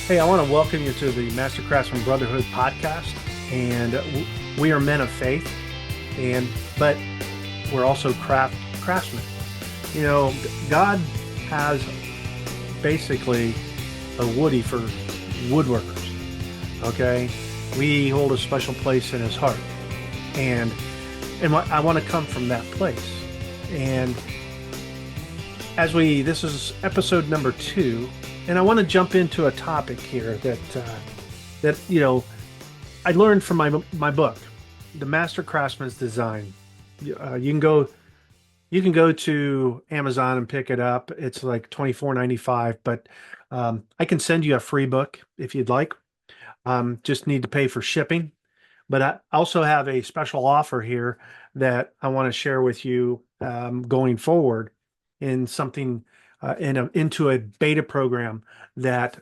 Hey, I want to welcome you to the Master Craftsman Brotherhood podcast. And we are men of faith, and but we're also craftsmen. You know, God has basically a Woody for woodworkers. Okay, we hold a special place in His heart, and I want to come from that place. And this is episode number 2, and I want to jump into a topic here that I learned from my book, The Master Craftsman's Design. You can go to Amazon and pick it up. It's like $24.95, but I can send you a free book if you'd like. Just need to pay for shipping. But I also have a special offer here that I want to share with you going forward in something into a beta program that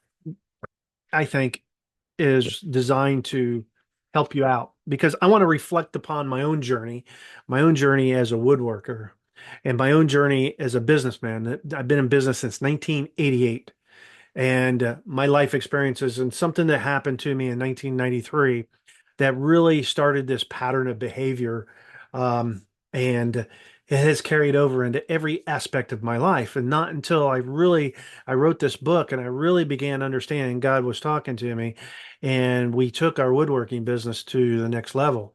I think is designed to help you out because I want to reflect upon my own journey as a woodworker, and my own journey as a businessman. I've been in business since 1988, and my life experiences and something that happened to me in 1993 that really started this pattern of behavior. And it has carried over into every aspect of my life. And not until I wrote this book and I really began understanding God was talking to me, and we took our woodworking business to the next level,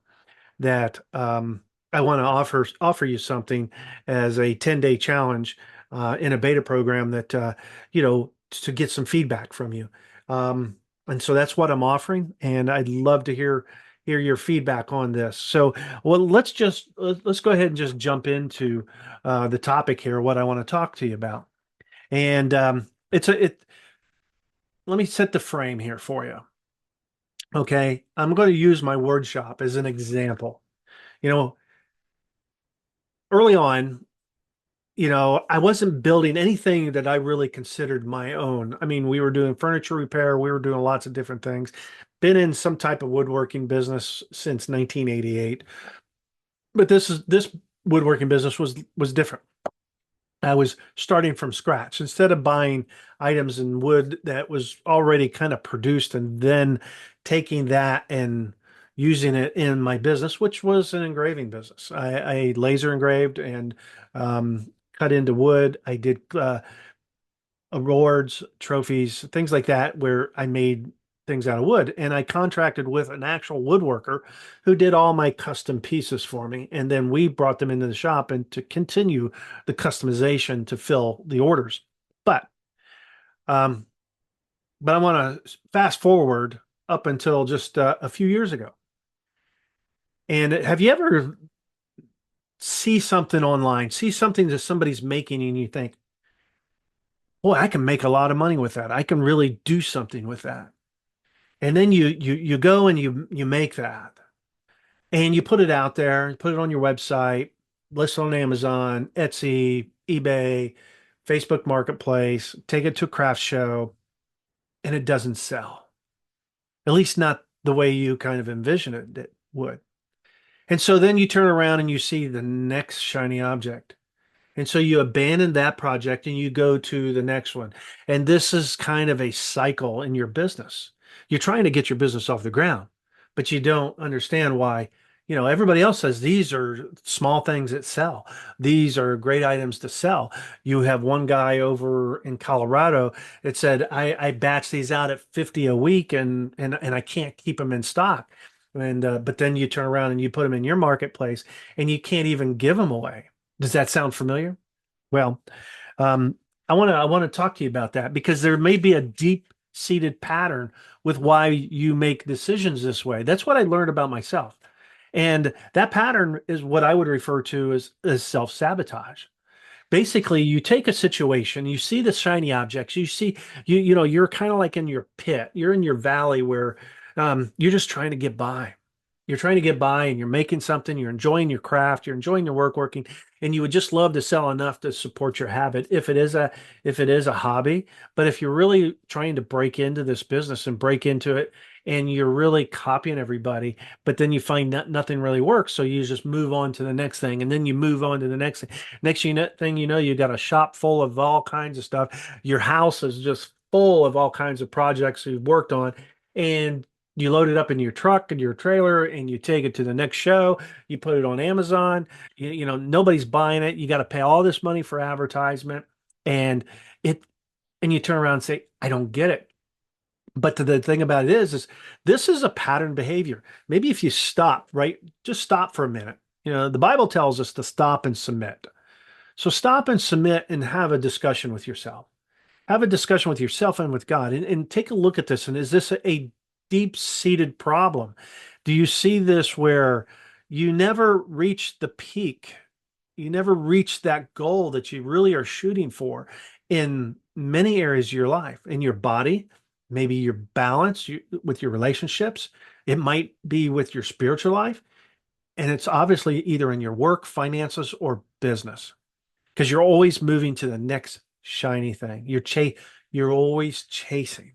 that I want to offer you something as a 10-day challenge in a beta program that to get some feedback from you. And so that's what I'm offering, and I'd love to hear your feedback on this. So, well, let's go ahead and just jump into the topic here, what I want to talk to you about. And let me set the frame here for you. Okay, I'm going to use my word shop as an example. You know, early on, I wasn't building anything that I really considered my own. I mean, we were doing furniture repair, we were doing lots of different things. Been in some type of woodworking business since 1988. But this woodworking business was different. I was starting from scratch. Instead of buying items in wood that was already kind of produced and then taking that and using it in my business, which was an engraving business. I laser engraved and cut into wood. I did awards, trophies, things like that, where I made things out of wood. And I contracted with an actual woodworker who did all my custom pieces for me. And then we brought them into the shop and to continue the customization to fill the orders. But um, but I want to fast forward up until just a few years ago. And have you ever see something online, see something that somebody's making, and you think, boy, I can make a lot of money with that. I can really do something with that. And then you go and you make that and you put it out there, put it on your website, list it on Amazon, Etsy, eBay, Facebook Marketplace, take it to a craft show, and it doesn't sell. At least not the way you kind of envisioned it would. And so then you turn around and you see the next shiny object. And so you abandon that project and you go to the next one. And this is kind of a cycle in your business. You're trying to get your business off the ground, but you don't understand why. Everybody else says these are small things that sell. These are great items to sell. You have one guy over in Colorado that said, I batch these out at 50 a week and I can't keep them in stock. And but then you turn around and you put them in your marketplace and you can't even give them away. Does that sound familiar? Well, um, I want to talk to you about that because there may be a deep-seated pattern with why you make decisions this way. That's what I learned about myself. And that pattern is what I would refer to as self-sabotage. Basically, you take a situation, you see the shiny objects, you're kind of like in your pit, you're in your valley where you're just trying to get by. You're trying to get by and you're making something, you're enjoying your craft, you're enjoying your work working, and you would just love to sell enough to support your habit if it is a hobby. But if you're really trying to break into this business and break into it and you're really copying everybody, but then you find that nothing really works, so you just move on to the next thing, and then you move on to the next thing. Next thing you know, you got a shop full of all kinds of stuff. Your house is just full of all kinds of projects you've worked on, and you load it up in your truck and your trailer, and you take it to the next show. You put it on Amazon. Nobody's buying it. You got to pay all this money for advertisement, and it, and you turn around and say, I don't get it. But the thing about it is this is a pattern behavior. Maybe if you stop, right? Just stop for a minute. The Bible tells us to stop and submit. So stop and submit and have a discussion with yourself. Have a discussion with yourself and with God, and take a look at this. And is this a deep-seated problem? Do you see this where you never reach the peak? You never reach that goal that you really are shooting for in many areas of your life, in your body, maybe your balance with your relationships. It might be with your spiritual life. And it's obviously either in your work, finances, or business, because you're always moving to the next shiny thing. You're always chasing.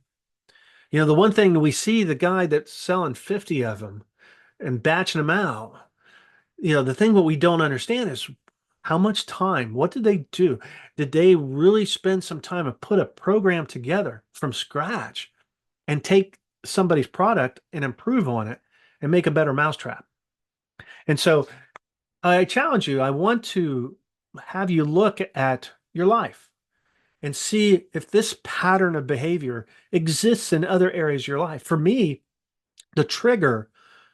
The one thing we see, the guy that's selling 50 of them and batching them out, the thing what we don't understand is how much time, what did they do? Did they really spend some time and put a program together from scratch and take somebody's product and improve on it and make a better mousetrap? And so I challenge you, I want to have you look at your life and see if this pattern of behavior exists in other areas of your life. For me, the trigger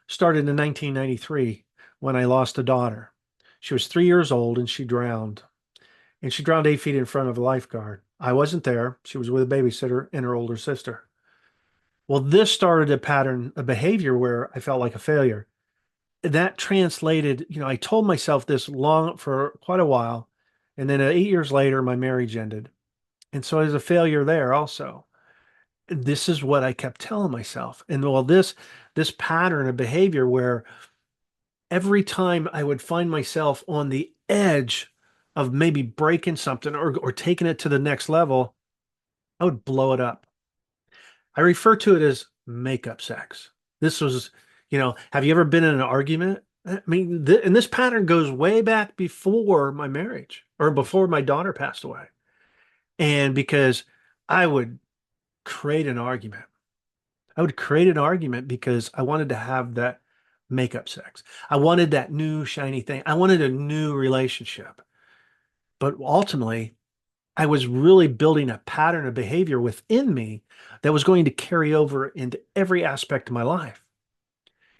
started in 1993 when I lost a daughter. She was 3 years old and she drowned. And she drowned 8 feet in front of a lifeguard. I wasn't there. She was with a babysitter and her older sister. Well, this started a pattern of behavior where I felt like a failure. That translated, I told myself this long for quite a while. And then 8 years later, my marriage ended. And so I was a failure there also. This is what I kept telling myself. And well, this pattern of behavior where every time I would find myself on the edge of maybe breaking something or taking it to the next level, I would blow it up. I refer to it as makeup sex. This was, have you ever been in an argument? I mean, and this pattern goes way back before my marriage or before my daughter passed away. And because I would create an argument. I would create an argument because I wanted to have that makeup sex. I wanted that new shiny thing. I wanted a new relationship. But ultimately, I was really building a pattern of behavior within me that was going to carry over into every aspect of my life.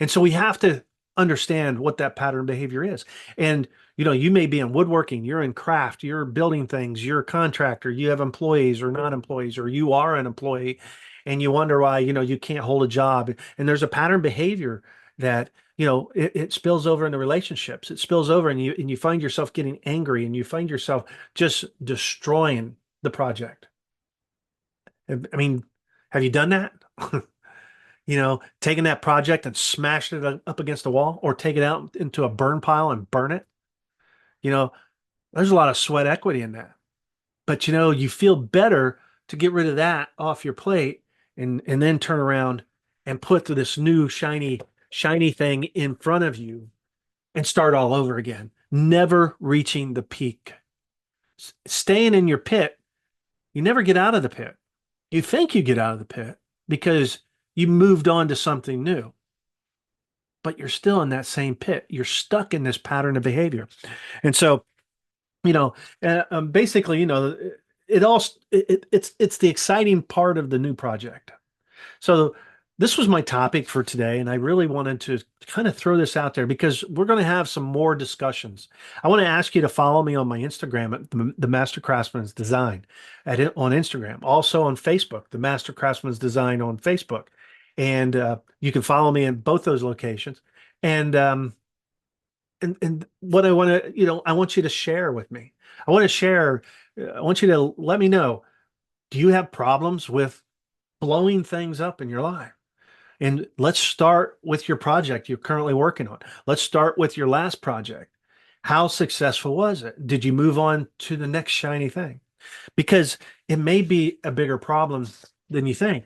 And so we have to understand what that pattern behavior is. And, you may be in woodworking, you're in craft, you're building things, you're a contractor, you have employees or not employees, or you are an employee and you wonder why, you can't hold a job. And there's a pattern behavior that, it spills over into relationships. It spills over and you find yourself getting angry and you find yourself just destroying the project. I mean, have you done that? Taking that project and smashed it up against the wall or take it out into a burn pile and burn it. You know, there's a lot of sweat equity in that. But you feel better to get rid of that off your plate and then turn around and put this new shiny thing in front of you and start all over again, never reaching the peak. Staying in your pit, you never get out of the pit. You think you get out of the pit because you moved on to something new, but you're still in that same pit. You're stuck in this pattern of behavior. And so, basically, it all it's the exciting part of the new project. So this was my topic for today, and I really wanted to kind of throw this out there because we're going to have some more discussions. I want to ask you to follow me on my Instagram at the Master Craftsman's Design on Instagram, also on Facebook, the Master Craftsman's Design on Facebook, and you can follow me in both those locations. And and what I want to, I want you to share with me. I want to share. I want you to let me know. Do you have problems with blowing things up in your life? And let's start with your project you're currently working on. Let's start with your last project. How successful was it? Did you move on to the next shiny thing? Because it may be a bigger problem than you think.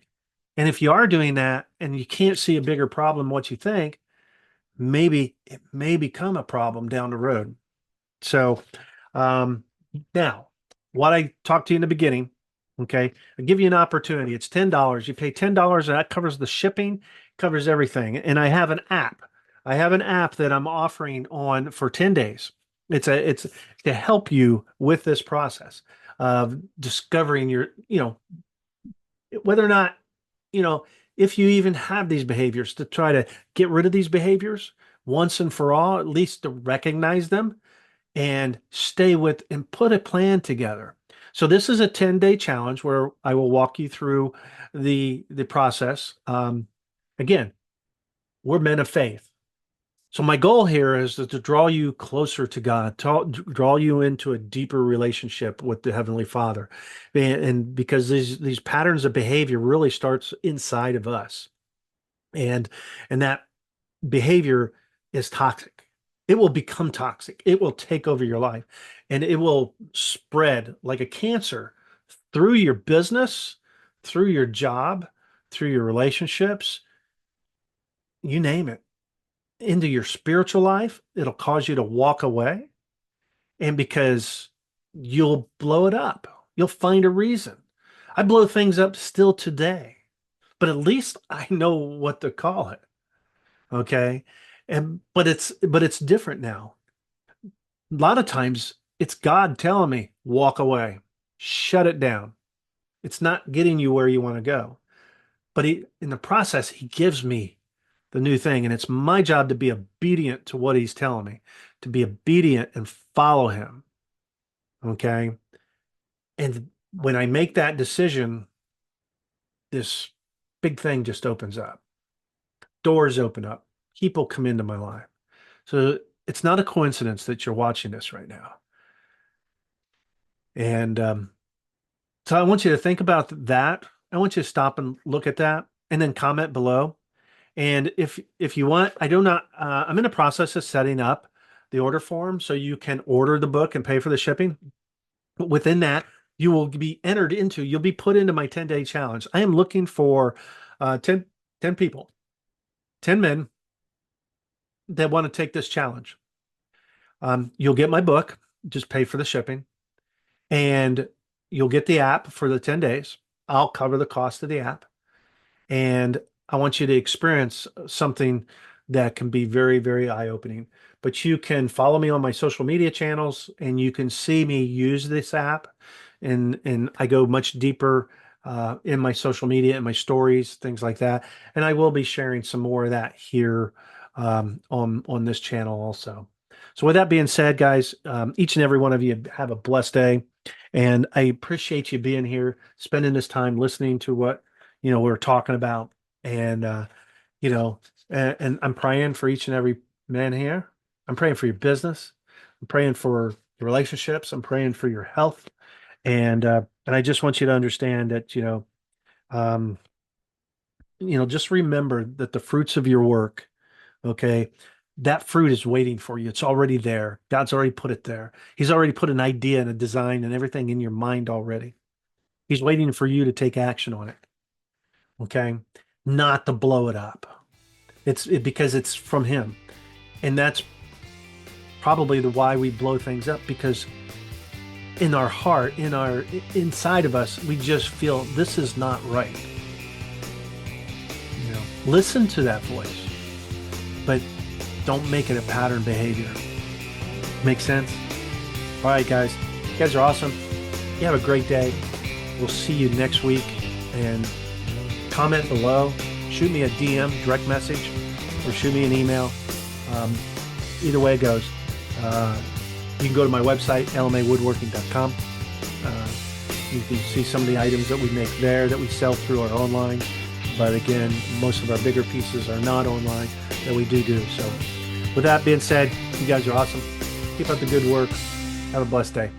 And if you are doing that and you can't see a bigger problem than what you think, maybe it may become a problem down the road. So um, now, what I talked to you in the beginning, Okay. I'll give you an opportunity. It's $10. You pay $10 and that covers the shipping, covers everything. And I have an app. I have an app that I'm offering on for 10 days. It's to help you with this process of discovering your, whether or not, you know, if you even have these behaviors, to try to get rid of these behaviors once and for all, at least to recognize them and stay with and put a plan together. So this is a 10-day challenge where I will walk you through the process. Again, we're men of faith. So my goal here is to draw you closer to God, to draw you into a deeper relationship with the Heavenly Father. And because these patterns of behavior really starts inside of us. And that behavior is toxic. It will become toxic. It will take over your life and it will spread like a cancer through your business, through your job, through your relationships, you name it, into your spiritual life. It'll cause you to walk away. And because you'll blow it up, you'll find a reason. I blow things up still today, but at least I know what to call it. Okay. But it's different now. A lot of times it's God telling me, walk away, shut it down. It's not getting you where you want to go. But in the process, he gives me the new thing. And it's my job to be obedient to what he's telling me, to be obedient and follow him. Okay. And when I make that decision, this big thing just opens up. Doors open up. People come into my life. So it's not a coincidence that you're watching this right now. And so I want you to think about that. I want you to stop and look at that and then comment below. And if you want, I do not, I'm in the process of setting up the order form so you can order the book and pay for the shipping. But within that, you will be entered into, you'll be put into my 10-day challenge. I am looking for 10 people, 10 men that want to take this challenge. You'll get my book, just pay for the shipping, and you'll get the app for the 10 days. I'll cover the cost of the app. And I want you to experience something that can be very, very eye-opening. But you can follow me on my social media channels and you can see me use this app. And I go much deeper in my social media and my stories, things like that. And I will be sharing some more of that here on this channel also. So with that being said, guys, each and every one of you have a blessed day. And I appreciate you being here, spending this time listening to what, we're talking about. And, and I'm praying for each and every man here. I'm praying for your business. I'm praying for your relationships. I'm praying for your health. And I just want you to understand that, um, just remember that the fruits of your work, okay, that fruit is waiting for you. It's already there. God's already put it there. He's already put an idea and a design and everything in your mind already. He's waiting for you to take action on it. Okay. Not to blow it up. Because it's from him. And that's probably the why we blow things up, because in our heart, inside of us, we just feel this is not right. Listen to that voice, but don't make it a pattern behavior. Make sense? All right, guys. You guys are awesome. You have a great day. We'll see you next week. And comment below. Shoot me a DM, direct message, or shoot me an email. Either way it goes. You can go to my website, lmawoodworking.com. You can see some of the items that we make there that we sell through our online. But again, most of our bigger pieces are not online that we do. So with that being said, you guys are awesome. Keep up the good work. Have a blessed day.